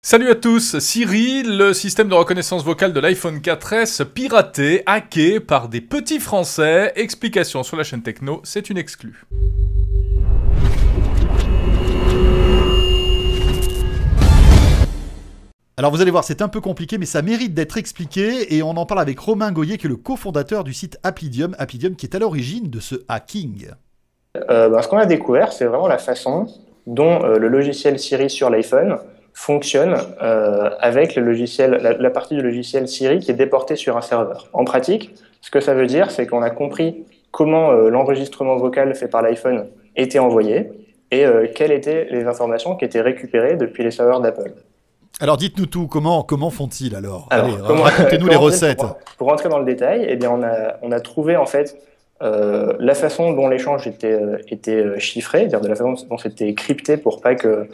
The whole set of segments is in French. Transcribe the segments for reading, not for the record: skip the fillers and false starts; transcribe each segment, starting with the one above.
Salut à tous, Siri, le système de reconnaissance vocale de l'iPhone 4S piraté, hacké par des petits Français. Explication sur la chaîne Techno, c'est une exclue. Alors vous allez voir, c'est un peu compliqué, mais ça mérite d'être expliqué, et on en parle avec Romain Goyer, qui est le cofondateur du site Appidium, qui est à l'origine de ce hacking. Ce qu'on a découvert, c'est vraiment la façon dont le logiciel Siri sur l'iPhone fonctionne avec le logiciel, la partie du logiciel Siri qui est déportée sur un serveur. En pratique, ce que ça veut dire, c'est qu'on a compris comment l'enregistrement vocal fait par l'iPhone était envoyé et quelles étaient les informations qui étaient récupérées depuis les serveurs d'Apple. Alors dites-nous tout, comment font-ils alors? Alors, allez, racontez-nous les recettes. Pour rentrer dans le détail, eh bien, on a trouvé en fait la façon dont l'échange était chiffré, c'est-à-dire de la façon dont c'était crypté pour pas que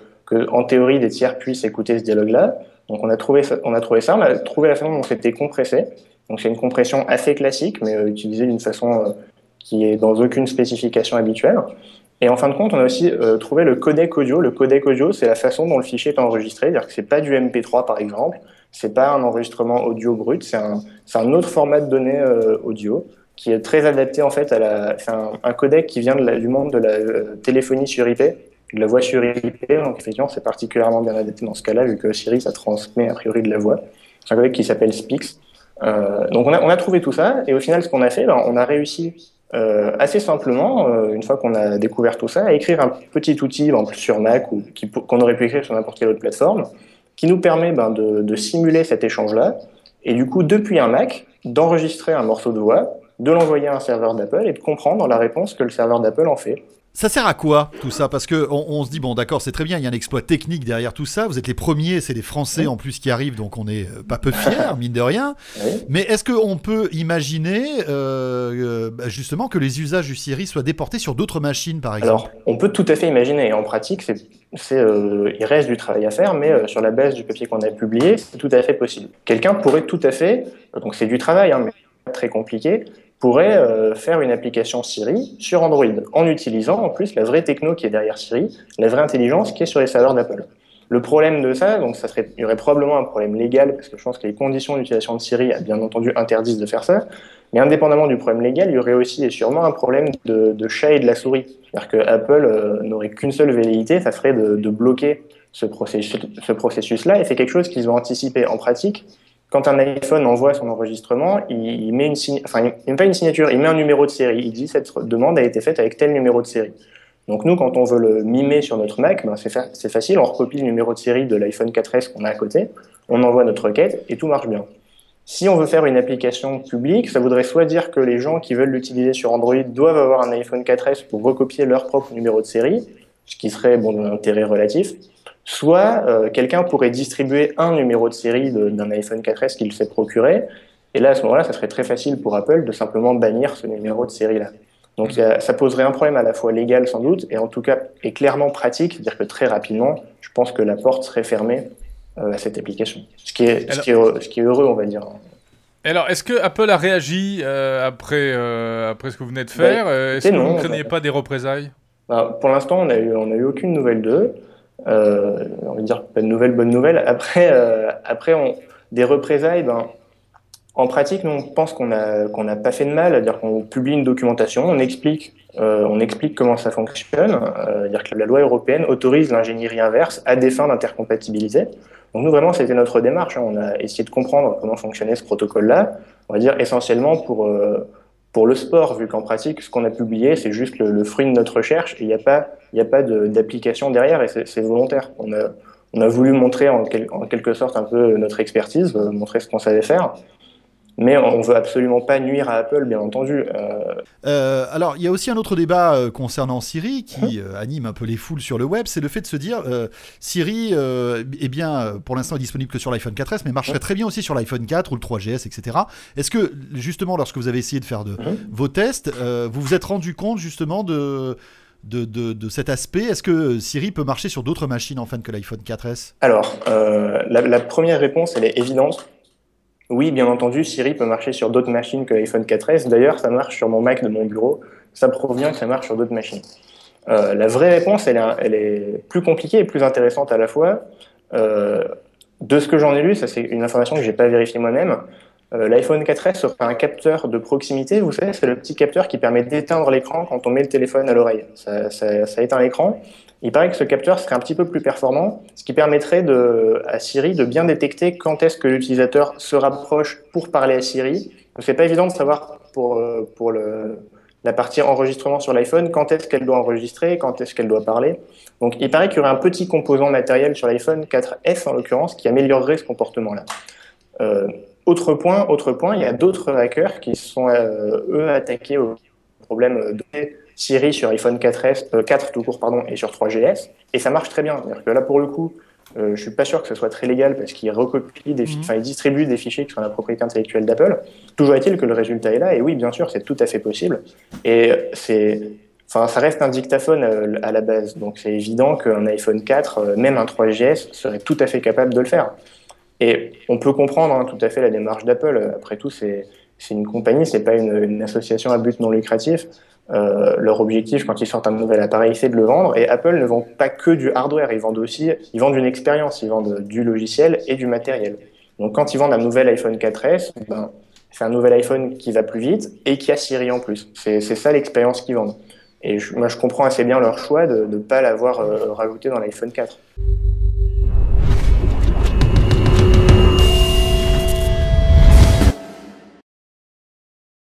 en théorie des tiers puissent écouter ce dialogue-là. Donc on a trouvé ça, on a trouvé la façon dont c'était compressé. Donc c'est une compression assez classique, mais utilisée d'une façon qui est dans aucune spécification habituelle. Et en fin de compte, on a aussi trouvé le codec audio. Le codec audio, c'est la façon dont le fichier est enregistré, c'est-à-dire que c'est pas du MP3 par exemple, c'est pas un enregistrement audio brut, c'est un autre format de données audio qui est très adapté en fait c'est un codec qui vient du monde de la téléphonie sur IP, de la voix sur IP, donc effectivement c'est particulièrement bien adapté dans ce cas-là, vu que Siri ça transmet a priori de la voix. C'est un codec qui s'appelle Spix. Donc on a trouvé tout ça, et au final ce qu'on a fait, on a réussi assez simplement, une fois qu'on a découvert tout ça, à écrire un petit outil sur Mac ou qu'on aurait pu écrire sur n'importe quelle autre plateforme, qui nous permet de simuler cet échange-là, et du coup depuis un Mac, d'enregistrer un morceau de voix, de l'envoyer à un serveur d'Apple et de comprendre la réponse que le serveur d'Apple en fait. Ça sert à quoi tout ça? Parce que on se dit, bon d'accord, c'est très bien, il y a un exploit technique derrière tout ça, vous êtes les premiers, c'est les Français en plus qui arrivent, donc on est pas peu fiers, mine de rien. Oui. Mais est-ce qu'on peut imaginer justement que les usages du Siri soient déportés sur d'autres machines par exemple? Alors, on peut tout à fait imaginer, et en pratique, il reste du travail à faire, mais sur la base du papier qu'on a publié, c'est tout à fait possible. Quelqu'un pourrait tout à fait, donc c'est du travail, mais très compliqué, pourrait faire une application Siri sur Android, en utilisant en plus la vraie techno qui est derrière Siri, la vraie intelligence qui est sur les serveurs d'Apple. Le problème de ça, donc il y aurait probablement un problème légal, parce que je pense que les conditions d'utilisation de Siri, bien entendu, interdisent de faire ça, mais indépendamment du problème légal, il y aurait aussi et sûrement un problème de chat et de la souris. C'est-à-dire que Apple n'aurait qu'une seule velléité, ça serait de bloquer ce processus-là, et c'est quelque chose qu'ils ont anticipé en pratique. Quand un iPhone envoie son enregistrement, il met pas une signature, il met un numéro de série. Il dit cette demande a été faite avec tel numéro de série. Donc nous, quand on veut le mimer sur notre Mac, c'est facile, on recopie le numéro de série de l'iPhone 4S qu'on a à côté, on envoie notre requête et tout marche bien. Si on veut faire une application publique, ça voudrait soit dire que les gens qui veulent l'utiliser sur Android doivent avoir un iPhone 4S pour recopier leur propre numéro de série, ce qui serait d'un intérêt relatif, soit quelqu'un pourrait distribuer un numéro de série d'un iPhone 4S qu'il s'est procuré, et là, à ce moment-là, ça serait très facile pour Apple de simplement bannir ce numéro de série-là. Donc ça poserait un problème à la fois légal sans doute, et en tout cas est clairement pratique, c'est-à-dire que très rapidement, je pense que la porte serait fermée à cette application. Ce qui est heureux, on va dire. Alors, est-ce que Apple a réagi après ce que vous venez de faire? Est-ce que vous ne craignez pas des représailles? Pour l'instant, on a eu aucune nouvelle d'eux. On va dire pas de nouvelles, bonnes nouvelles. Après, des représailles, en pratique, nous, on pense qu'on n'a pas fait de mal, c'est-à-dire qu'on publie une documentation, on explique comment ça fonctionne, c'est-à-dire que la loi européenne autorise l'ingénierie inverse à des fins d'intercompatibilité. Donc nous, vraiment, c'était notre démarche, on a essayé de comprendre comment fonctionnait ce protocole-là, on va dire essentiellement pour le sport, vu qu'en pratique, ce qu'on a publié, c'est juste le fruit de notre recherche, et il n'y a pas d'application derrière, et c'est volontaire. On a voulu montrer en quelque sorte un peu notre expertise, montrer ce qu'on savait faire. Mais on ne veut absolument pas nuire à Apple, bien entendu. Alors, il y a aussi un autre débat concernant Siri qui anime un peu les foules sur le web, c'est le fait de se dire Siri, pour l'instant, est disponible que sur l'iPhone 4S, mais marcherait très bien aussi sur l'iPhone 4 ou le 3GS, etc. Est-ce que, justement, lorsque vous avez essayé de faire vos tests, vous vous êtes rendu compte, justement, de cet aspect? Est-ce que Siri peut marcher sur d'autres machines, en fait, que l'iPhone 4S? Alors, la première réponse, elle est évidente. Oui, bien entendu, Siri peut marcher sur d'autres machines que l'iPhone 4S. D'ailleurs, ça marche sur mon Mac de mon bureau. Ça prouve bien que ça marche sur d'autres machines. La vraie réponse, elle est plus compliquée et plus intéressante à la fois. De ce que j'en ai lu, ça c'est une information que j'ai pas vérifiée moi-même, l'iPhone 4S aura un capteur de proximité, vous savez, c'est le petit capteur qui permet d'éteindre l'écran quand on met le téléphone à l'oreille. Ça éteint l'écran. Il paraît que ce capteur serait un petit peu plus performant, ce qui permettrait à Siri de bien détecter quand est-ce que l'utilisateur se rapproche pour parler à Siri. Donc c'est pas évident de savoir pour la partie enregistrement sur l'iPhone, quand est-ce qu'elle doit enregistrer, quand est-ce qu'elle doit parler. Donc il paraît qu'il y aurait un petit composant matériel sur l'iPhone 4S en l'occurrence qui améliorerait ce comportement-là. Autre point, il y a d'autres hackers qui sont eux attaqués au problème de Siri sur iPhone 4S, 4 tout court pardon, et sur 3GS, et ça marche très bien. C'est-à-dire que là pour le coup, je suis pas sûr que ce soit très légal parce qu'ils recopient ils distribuent des fichiers qui sont la propriété intellectuelle d'Apple. Toujours est-il que le résultat est là, et oui, bien sûr, c'est tout à fait possible. Et ça reste un dictaphone à la base, donc c'est évident qu'un iPhone 4, même un 3GS, serait tout à fait capable de le faire. Et on peut comprendre tout à fait la démarche d'Apple. Après tout, c'est une compagnie, c'est pas une association à but non lucratif. Leur objectif, quand ils sortent un nouvel appareil, c'est de le vendre. Et Apple ne vend pas que du hardware, ils vendent une expérience, ils vendent du logiciel et du matériel. Donc quand ils vendent un nouvel iPhone 4S, c'est un nouvel iPhone qui va plus vite et qui a Siri en plus. C'est ça l'expérience qu'ils vendent. Et moi, je comprends assez bien leur choix de ne pas l'avoir rajouté dans l'iPhone 4.